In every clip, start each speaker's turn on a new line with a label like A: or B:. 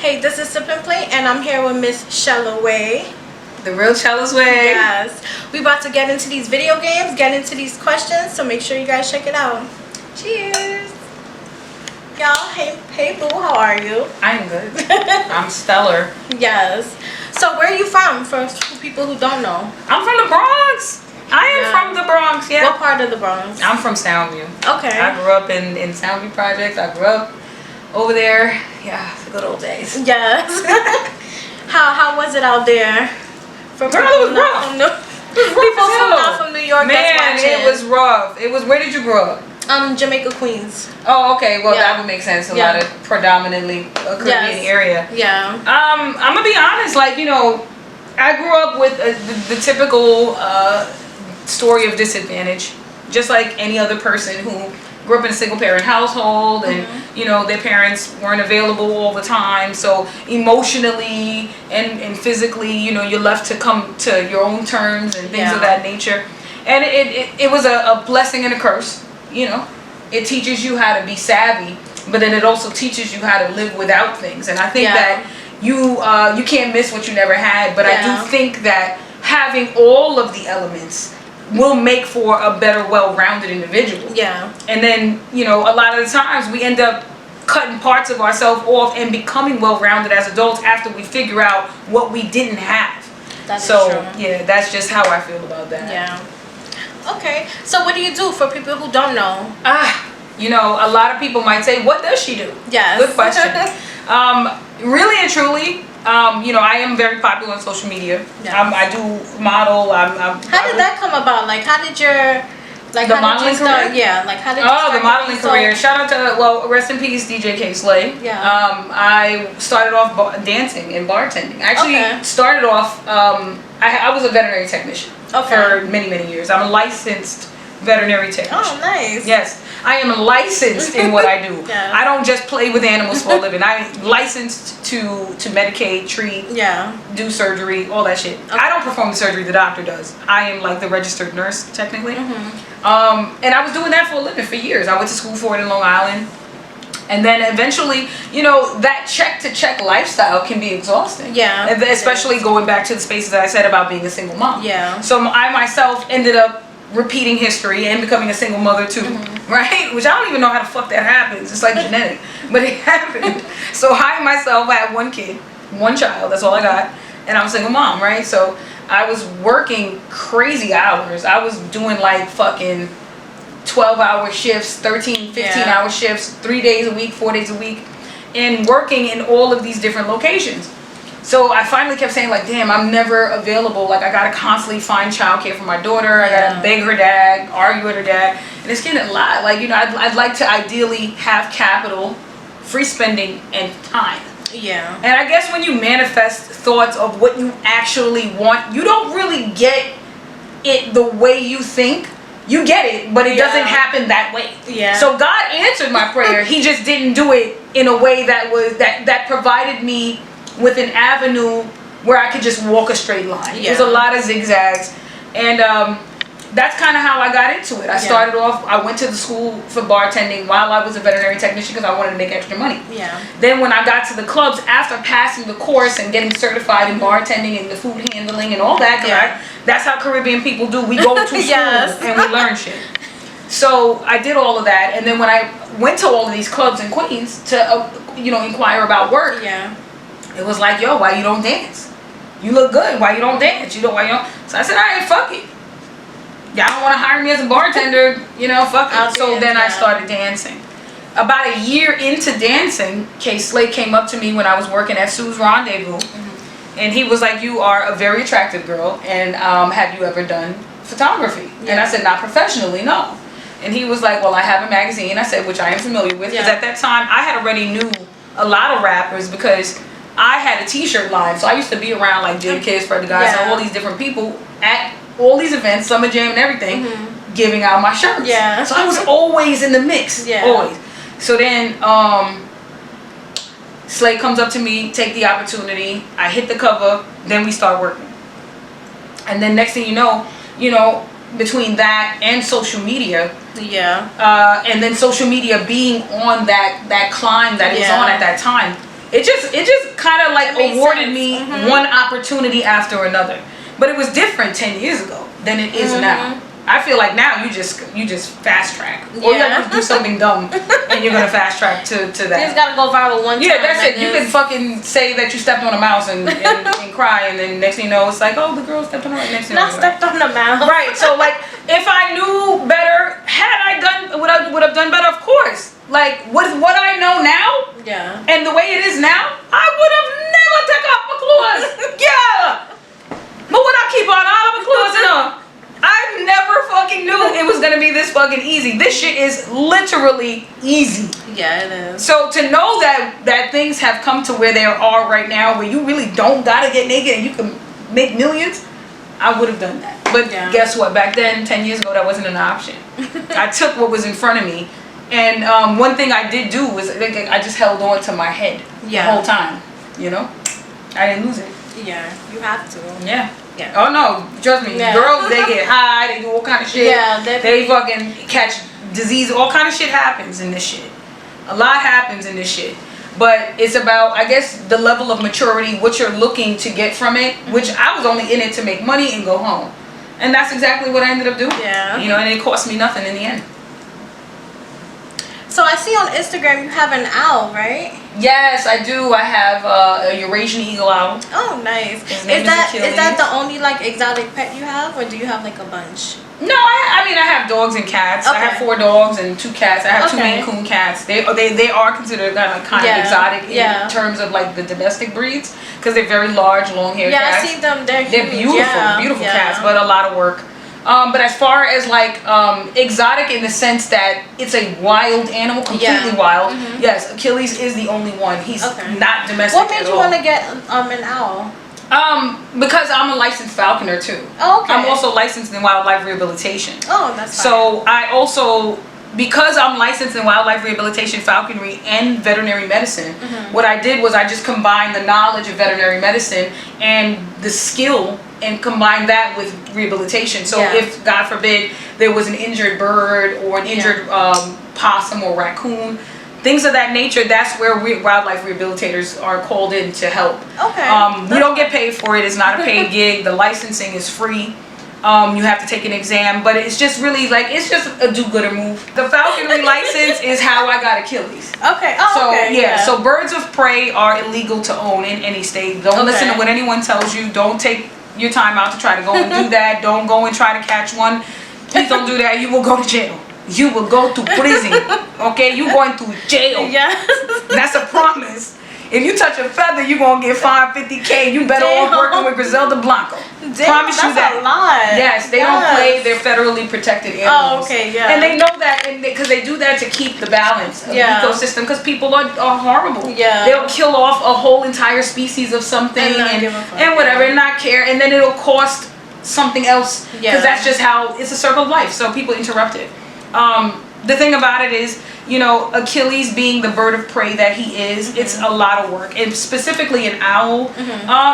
A: Hey, this is SipNPlay, and I'm here with Miss Chela Way.
B: The real Chela's way.
A: Yes. We about to get into these video games, get into these questions, so make sure you guys check it out. Cheers. Y'all, hey boo, how are you?
B: I'm good. I'm stellar.
A: Yes. So where are you from, for people who don't know?
B: I'm from the Bronx. I am from the Bronx, yeah.
A: What part of the Bronx?
B: I'm from Soundview.
A: Okay.
B: I grew up in Soundview Projects. I grew up over there. Yeah, the good old days.
A: Yes. How was it out there? For
B: Girl, it was rough.
A: People not from New York.
B: Man, it was rough. It was. Where did you grow up?
A: Jamaica, Queens.
B: Oh, okay. Well, that would make sense. A lot of predominantly Caribbean area.
A: Yeah.
B: I'm gonna be honest. Like, you know, I grew up with the typical story of disadvantage, just like any other person who grew up in a single parent household, and you know, their parents weren't available all the time, so emotionally and physically, you know, you're left to come to your own terms and things of that nature. And it was a blessing and a curse, you know. It teaches you how to be savvy, but then it also teaches you how to live without things. And I think that you can't miss what you never had, but I do think that having all of the elements will make for a better, well-rounded individual. Yeah. And then, you know, a lot of the times we end up cutting parts of ourselves off and becoming well-rounded as adults after we figure out what we didn't have. That's true. Yeah, that's just how I feel about that.
A: Yeah. Okay. So what do you do for people who don't know?
B: You know, a lot of people might say, what does she do?
A: Yes.
B: Good question. Really and truly, you know, I am very popular on social media. Yes. I do model.
A: How did that come about? Like, how did your
B: the modeling career?
A: Yeah, like how did you start
B: the modeling career? Shout out to, well, rest in peace, DJ K Slay.
A: Yeah.
B: I started off dancing and bartending. I actually started off. I was a veterinary technician for many years. I'm a licensed veterinary technician.
A: Oh, nice.
B: Yes. I am licensed in what I do. I don't just play with animals for a living. I'm licensed to medicate, treat, do surgery, all that shit. I don't perform the surgery, the doctor does. I am like the registered nurse, technically. And I was doing that for a living for years. I went to school for it in Long Island. And then eventually, you know, that check-to-check lifestyle can be exhausting. Yeah. Especially going back to the spaces that I said about being a single mom. Yeah. So I myself ended up repeating history and becoming a single mother too, right? Which I don't even know how the fuck that happens. It's like genetic, but it happened. So I myself had one kid, one child, that's all I got, and I'm a single mom, right? So I was working crazy hours. I was doing like fucking 12-hour shifts, 13, 15-hour shifts, 3 days a week, 4 days a week, and working in all of these different locations. So I finally kept saying, like, damn, I'm never available. Like, I gotta constantly find childcare for my daughter. I gotta beg her dad, argue with her dad, and it's getting a lot. Like, you know, I'd like to ideally have capital, free spending, and time. Yeah. And I guess when you manifest thoughts of what you actually want, you don't really get it the way you think. You get it, but it doesn't happen that way. Yeah. So God answered my prayer. He just didn't do it in a way that was that provided me with an avenue where I could just walk a straight line. There's a lot of zigzags, and that's kind of how I got into it. I started off, I went to the school for bartending while I was a veterinary technician because I wanted to make extra money. Yeah. Then when I got to the clubs, after passing the course and getting certified in bartending and the food handling and all that, that's how Caribbean people do. We go to school and we learn shit. So I did all of that, and then when I went to all of these clubs in Queens to you know, inquire about work, it was like, yo, why you don't dance? You look good. Why you don't dance? You know, why you don't? So I said, all right, fuck it. Y'all don't want to hire me as a bartender, you know, fuck it. So then I started dancing. About a year into dancing, K Slate came up to me when I was working at Sue's Rendezvous. And he was like, you are a very attractive girl, and have you ever done photography? And I said, not professionally, no. And he was like, well, I have a magazine. I said, which I am familiar with, because at that time I had already knew a lot of rappers because I had a t-shirt line. So I used to be around like Jam Kids, Fred the Guys, and all these different people at all these events, Summer Jam and everything, giving out my shirts. Yeah. So I was always in the mix. Yeah. Always. So then Slay comes up to me, take the opportunity, I hit the cover, then we start working. And then next thing you know, between that and social media, and then social media being on that climb that it was on at that time, It just kind of like awarded me one opportunity after another. But it was different 10 years ago than it is now. I feel like now you just fast track. Or you have to do something dumb and you're gonna fast track to that.
A: You just gotta go viral one time.
B: Yeah, that's it. You can fucking say that you stepped on a mouse and cry, and then next thing you know it's like, oh, the girl stepped on her. Next thing you know,
A: stepped on the mouse.
B: Right. So like, if I knew better, had I done would have done better, of course. Like with what I know now, and the way it is now, I would have never taken off my clothes. Yeah. But what I keep on all of my clothes in I never fucking knew it was gonna be this fucking easy. This shit is literally easy.
A: Yeah, it is.
B: So to know that things have come to where they are right now, where you really don't gotta get naked and you can make millions, I would have done that. But guess what? Back then, 10 years ago, that wasn't an option. I took what was in front of me, and one thing I did do was I just held on to my head the whole time. You know, I didn't lose it.
A: Yeah, you have to.
B: Yeah. Yeah. Oh no, trust me. Girls, they get high, they do all kind of shit.
A: Yeah,
B: they fucking catch disease. All kind of shit happens in this shit. A lot happens in this shit. But it's about, I guess, the level of maturity, what you're looking to get from it, which I was only in it to make money and go home. And that's exactly what I ended up doing.
A: Yeah.
B: You know, and it cost me nothing in the end.
A: So I see on Instagram you have an owl, right?
B: Yes, I do. I have a Eurasian eagle owl.
A: Oh, nice. Is that the only like exotic pet you have, or do you have like a bunch?
B: No, I mean I have dogs and cats. I have 4 dogs and 2 cats. I have 2 Maine Coon cats. They are considered kind of exotic in terms of like the domestic breeds, because they're very large, long-haired cats.
A: I see them. They're
B: beautiful, beautiful cats, but a lot of work. But as far as like exotic in the sense that it's a wild animal, completely wild. Yes, Achilles is the only one. He's not domestic.
A: What made you want to get an owl?
B: Because I'm a licensed falconer too.
A: Oh, okay.
B: I'm also licensed in wildlife rehabilitation.
A: Oh, that's fine.
B: So I also, because I'm licensed in wildlife rehabilitation, falconry, and veterinary medicine, what I did was I just combined the knowledge of veterinary medicine and the skill and combine that with rehabilitation. So if, God forbid, there was an injured bird or an injured possum or raccoon, things of that nature, that's where wildlife rehabilitators are called in to help.
A: Okay.
B: We don't get paid for it. It's not a paid gig. The licensing is free. You have to take an exam, but it's just really like, it's just a do-gooder move. The falconry license is how I got Achilles.
A: Okay.
B: So birds of prey are illegal to own in any state. Don't listen to what anyone tells you. Don't take your time out to try to go and do that. Don't go and try to catch one. Please don't do that. You will go to jail. You will go to prison. Okay? You going to jail.
A: Yes.
B: That's a promise. If you touch a feather, you're going to get fined $50K. You better off working with Griselda Blanco. Promise you that.
A: That's a lot.
B: Yes, they don't play. They're federally protected animals.
A: Oh, okay, yeah.
B: And they know that because they do that to keep the balance of the ecosystem, because people are horrible.
A: Yeah.
B: They'll kill off a whole entire species of something and whatever and not care, and then it'll cost something else, because that's just how it's a circle of life. So people interrupt it. The thing about it is, you know, Achilles being the bird of prey that he is, it's a lot of work, and specifically an owl,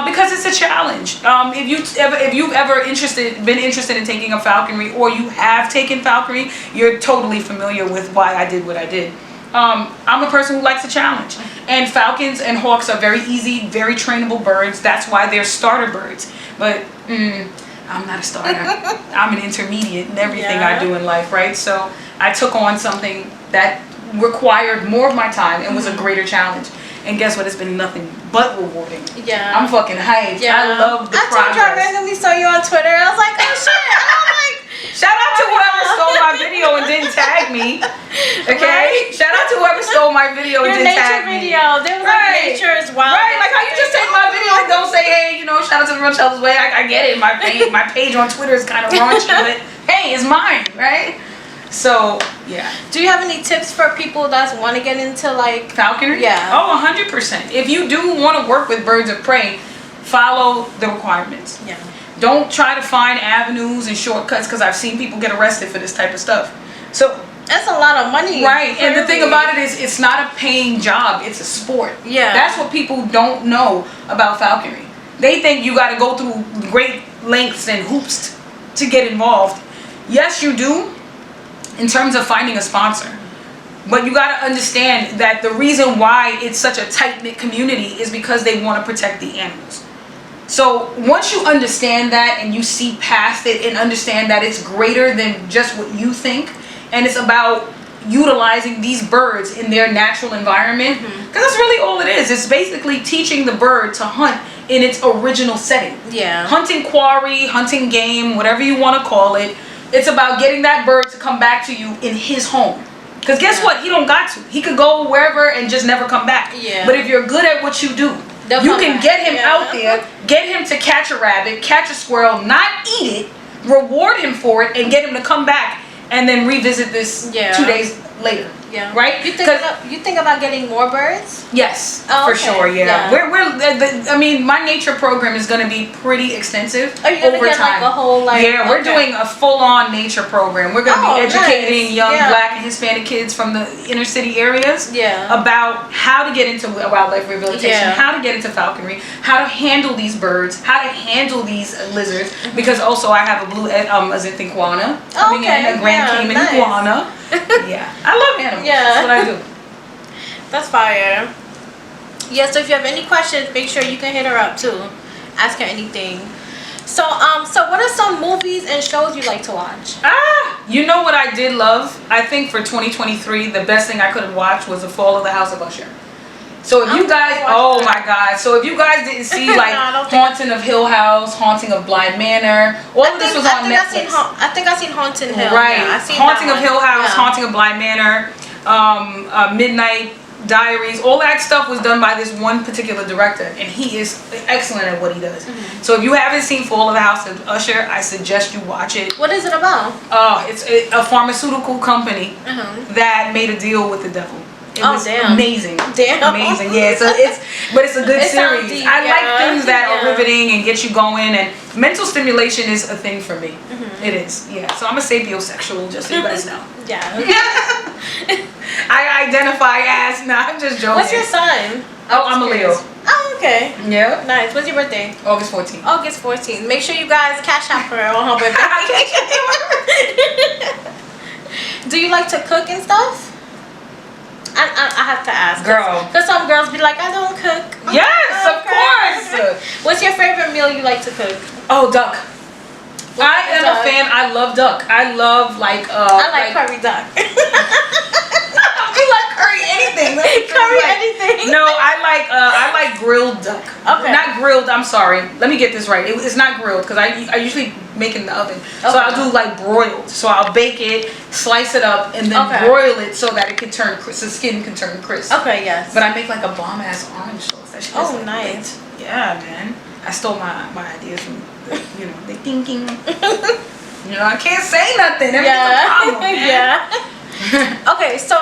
B: because it's a challenge. If you've ever been interested in taking up falconry, or you have taken falconry, you're totally familiar with why I did what I did. I'm a person who likes a challenge, and falcons and hawks are very easy, very trainable birds. That's why they're starter birds. But I'm not a starter. I'm an intermediate in everything I do in life, right? So I took on something that required more of my time and was a greater challenge. And guess what? It's been nothing but rewarding.
A: Yeah.
B: I'm fucking hyped.
A: Yeah.
B: I love the progress.
A: I told you I randomly saw you on Twitter. I was like, oh shit. And I'm like,
B: shout out to whoever stole my video and didn't tag me. Okay? Right? Shout out to whoever stole my video and didn't tag me.
A: Your nature video. There was like nature is wild.
B: Right, like how you just take my video and don't say, hey, you know, shout out to the Real Chelsea's Way. I get it. My page on Twitter is kind of raunchy, but hey, it's mine, right? So, yeah.
A: Do you have any tips for people that want to get into like
B: falconry?
A: Yeah.
B: Oh, 100%. If you do want to work with birds of prey, follow the requirements.
A: Yeah.
B: Don't try to find avenues and shortcuts, because I've seen people get arrested for this type of stuff. So
A: that's a lot of money.
B: Right. And the thing about it is, it's not a paying job. It's a sport.
A: Yeah.
B: That's what people don't know about falconry. They think you got to go through great lengths and hoops to get involved. Yes, you do. In terms of finding a sponsor, But you got to understand that the reason why it's such a tight-knit community is because they want to protect the animals. So once you understand that and you see past it and understand that it's greater than just what you think, and it's about utilizing these birds in their natural environment, because that's really all it is. It's basically teaching the bird to hunt in its original setting. Yeah. Hunting quarry, hunting game, whatever you want to call it. It's about getting that bird to come back to you in his home. Because guess what? He don't got to. He could go wherever and just never come back. Yeah. But if you're good at what you do, you can get him out there, get him to catch a rabbit, catch a squirrel, not eat it, reward him for it, and get him to come back and then revisit this 2 days later. Yeah. Right?
A: You think about getting more birds?
B: Yes, for sure. Yeah. I mean, my nature program is going to be pretty extensive.
A: Are you going to get
B: time.
A: Like a whole like?
B: Yeah, we're doing a full-on nature program. We're going to be educating young Black and Hispanic kids from the inner city areas about how to get into wildlife rehabilitation, how to get into falconry, how to handle these birds, how to handle these lizards. Because also I have a blue azanthe iguana coming in, a Grand Cayman iguana. Yeah, I love animals. Yeah, that's what I do.
A: That's fire. Yeah, so if you have any questions, make sure you can hit her up too. Ask her anything. So what are some movies and shows you like to watch?
B: You know what I did love? I think for 2023, the best thing I could have watched was The Fall of the House of Usher. So if you guys, oh my God. So if you guys didn't see like Haunting of Hill House, Haunting of Bly Manor, all of this was on Netflix.
A: I think I've seen Haunting Hill.
B: Right.
A: Yeah, I've seen
B: Haunting of Hill House, Haunting of Bly Manor, Midnight Diaries, all that stuff was done by this one particular director, and he is excellent at what he does. So if you haven't seen Fall of the House of Usher, I suggest you watch it.
A: What is it about?
B: It's a pharmaceutical company that made a deal with the devil. It was amazing. Amazing. Yeah, so it's a good series.
A: Deep,
B: I like things that are riveting and get you going, and mental stimulation is a thing for me. It is. Yeah. So I'm a sapiosexual, just so you guys know.
A: Yeah.
B: I identify as, I'm just joking.
A: What's your sign?
B: Oh, I'm a Leo.
A: Oh, okay.
B: Yeah.
A: Nice. What's your birthday?
B: August 14th.
A: August 14th. Make sure you guys cash out for her on her birthday. Do you like to cook and stuff? I have to ask.
B: Girl.
A: Because some girls be like, I don't cook.
B: Yes, of course.
A: What's your favorite meal you like to cook?
B: Oh, duck. I am a fan. I love duck. I love like
A: I like curry duck.
B: You like curry anything?
A: Curry anything?
B: No, I like grilled duck.
A: Okay.
B: Not grilled. I'm sorry. Let me get this right. It's not grilled because I usually make it in the oven. So I'll do like broiled. So I'll bake it, slice it up, and then broil it so that it can turn crisp. The skin can turn crisp.
A: Okay. Yes.
B: But I make like a bomb ass orange sauce. That shit is like
A: nice.
B: Lit. Yeah, man. I stole my ideas from the thinking. I can't say nothing. Everything's a problem, man.
A: Yeah. Okay, so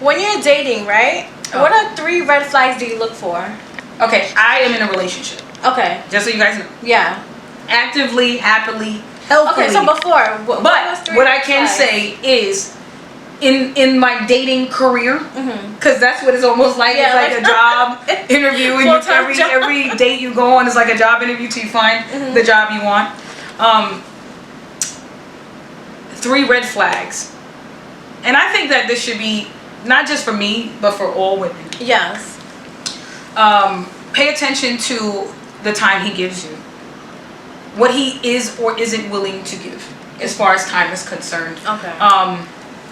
A: when you're dating, right? What are 3 red flags do you look for?
B: Okay, I am in a relationship.
A: Okay.
B: Just so you guys know.
A: Yeah.
B: Actively, happily, healthily.
A: Okay, so before,
B: what I can say is, in my dating career, because that's what it's almost like. It's like a job interview, and every date you go on is like a job interview till you find the job you want. 3 red flags, and I think that this should be not just for me but for all women.
A: Yes.
B: Pay attention to the time he gives you, what he is or isn't willing to give as far as time is concerned.
A: Okay.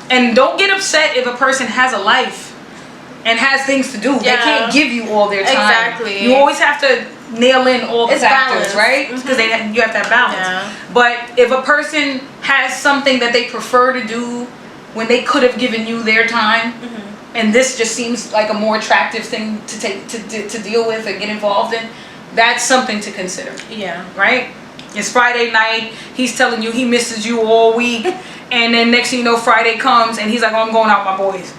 B: And don't get upset if a person has a life and has things to do. Yeah. They can't give you all their time.
A: Exactly.
B: You always have to nail in all the factors, right? Because you have to have balance. Yeah. But if a person has something that they prefer to do when they could have given you their time, and this just seems like a more attractive thing to take to deal with and get involved in, that's something to consider. Yeah. Right? It's Friday night. He's telling you he misses you all week. And then next thing you know, Friday comes and he's like, oh, I'm going out with my boys.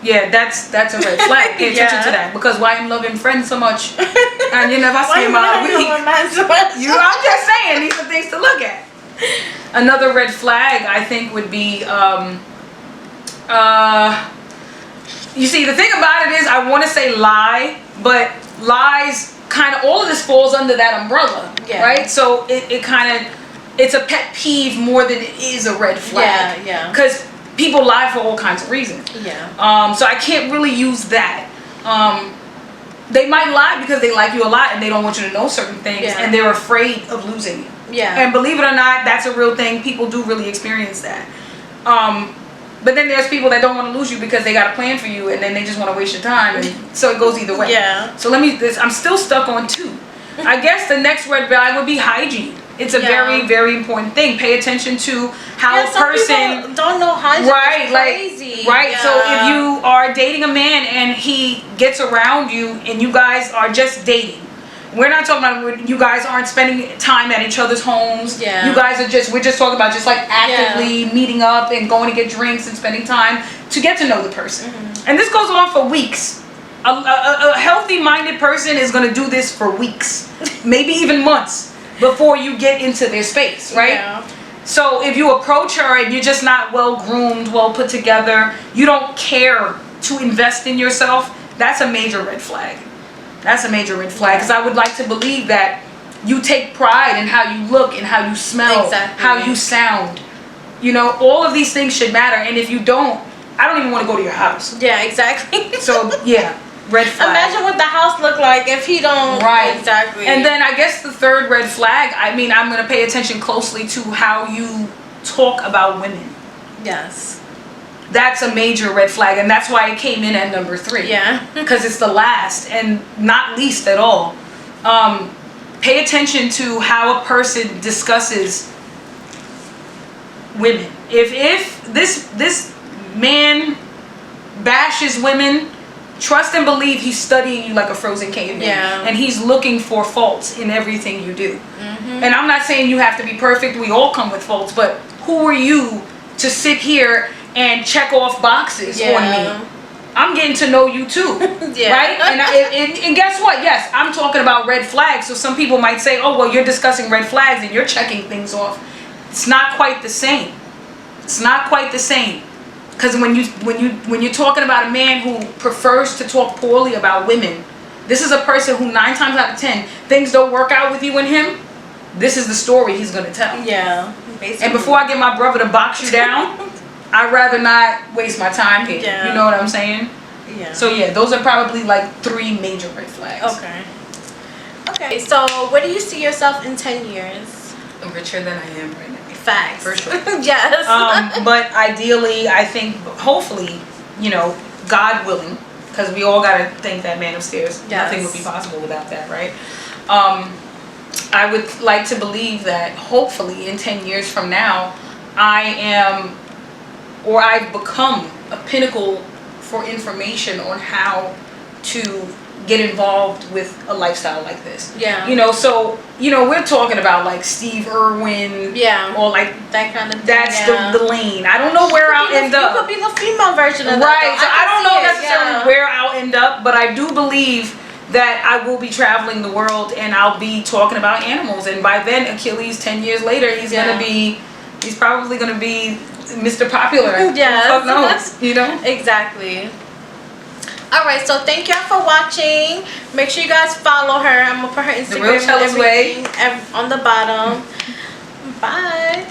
B: Yeah, that's a red flag. Pay attention to that. Because why I'm loving friends so much and you never see him all week. I'm just saying, these are things to look at. Another red flag I think would be you see, the thing about it is I want to say lie, but lies kind of, all of this falls under that umbrella, right? So it kind of, it's a pet peeve more than it is a red flag. Yeah. Because people lie for all kinds of reasons.
A: Yeah.
B: So I can't really use that. They might lie because they like you a lot and they don't want you to know certain things, and they're afraid of losing you.
A: Yeah.
B: And believe it or not, that's a real thing. People do really experience that. But then there's people that don't want to lose you because they got a plan for you, and then they just want to waste your time, and so it goes either way.
A: Yeah.
B: So I'm still stuck on 2. I guess the next red flag would be hygiene. It's a very, very important thing. Pay attention to how a person
A: people don't know hygiene.
B: Right,
A: it's crazy.
B: Right. So if you are dating a man and he gets around you and you guys are just dating, we're not talking about when you guys aren't spending time at each other's homes.
A: Yeah.
B: You guys are we're just talking about just like actively meeting up and going to get drinks and spending time to get to know the person. And this goes on for weeks. A healthy-minded person is going to do this for weeks, maybe even months, before you get into their space, right?
A: Yeah.
B: So if you approach her and you're just not well-groomed, well put together, you don't care to invest in yourself, that's a major red flag. That's a major red flag, because I would like to believe that you take pride in how you look and how you smell, how you sound. You know, all of these things should matter, and if you don't, I don't even want to go to your house.
A: Yeah, exactly.
B: So, yeah. Red flag.
A: Imagine what the house look like if he don't.
B: Right.
A: Exactly.
B: And then I guess the third red flag, I mean, I'm going to pay attention closely to how you talk about women.
A: Yes.
B: That's a major red flag, and that's why it came in at number 3.
A: Yeah.
B: Because it's the last and not least at all. Pay attention to how a person discusses women. If this man bashes women, trust and believe he's studying you like a frozen caveman.
A: Yeah.
B: And he's looking for faults in everything you do. And I'm not saying you have to be perfect. We all come with faults. But who are you to sit here and check off boxes on me? I'm getting to know you too. Right? And guess what? Yes, I'm talking about red flags. So some people might say, oh, well, you're discussing red flags and you're checking things off. It's not quite the same. It's not quite the same. Because when you're talking about a man who prefers to talk poorly about women, this is a person who 9 times out of 10 things don't work out with you and him. This is the story he's gonna tell.
A: Yeah. Basically.
B: And before I get my brother to box you down, I'd rather not waste my time here.
A: Yeah.
B: You know what I'm saying?
A: Yeah.
B: So yeah, those are probably like 3 major red flags.
A: Okay. Okay. So where do you see yourself in 10 years?
B: Richer than I am right now.
A: Facts.
B: For sure.
A: Yes.
B: But ideally, I think, hopefully, you know, God willing, because we all got to thank that man upstairs.
A: Yes.
B: Nothing would be possible without that, right? I would like to believe that hopefully in 10 years from now, I am, or I've become a pinnacle for information on how to get involved with a lifestyle like this.
A: Yeah.
B: You know, so, you know, we're talking about like Steve Irwin.
A: Yeah.
B: Or like
A: that kind of thing.
B: That's the lane. I don't know where I'll end up.
A: You could be the female version of that.
B: Right. So I don't know necessarily
A: Yeah.
B: where I'll end up, but I do believe that I will be traveling the world and I'll be talking about animals. And by then, Achilles, 10 years later, he's probably gonna be Mr. Popular.
A: Yes.
B: Who knows? You know?
A: Exactly. Alright, so thank y'all for watching. Make sure you guys follow her. I'm gonna put her Instagram
B: The Real Chela's Way
A: on the bottom. Bye.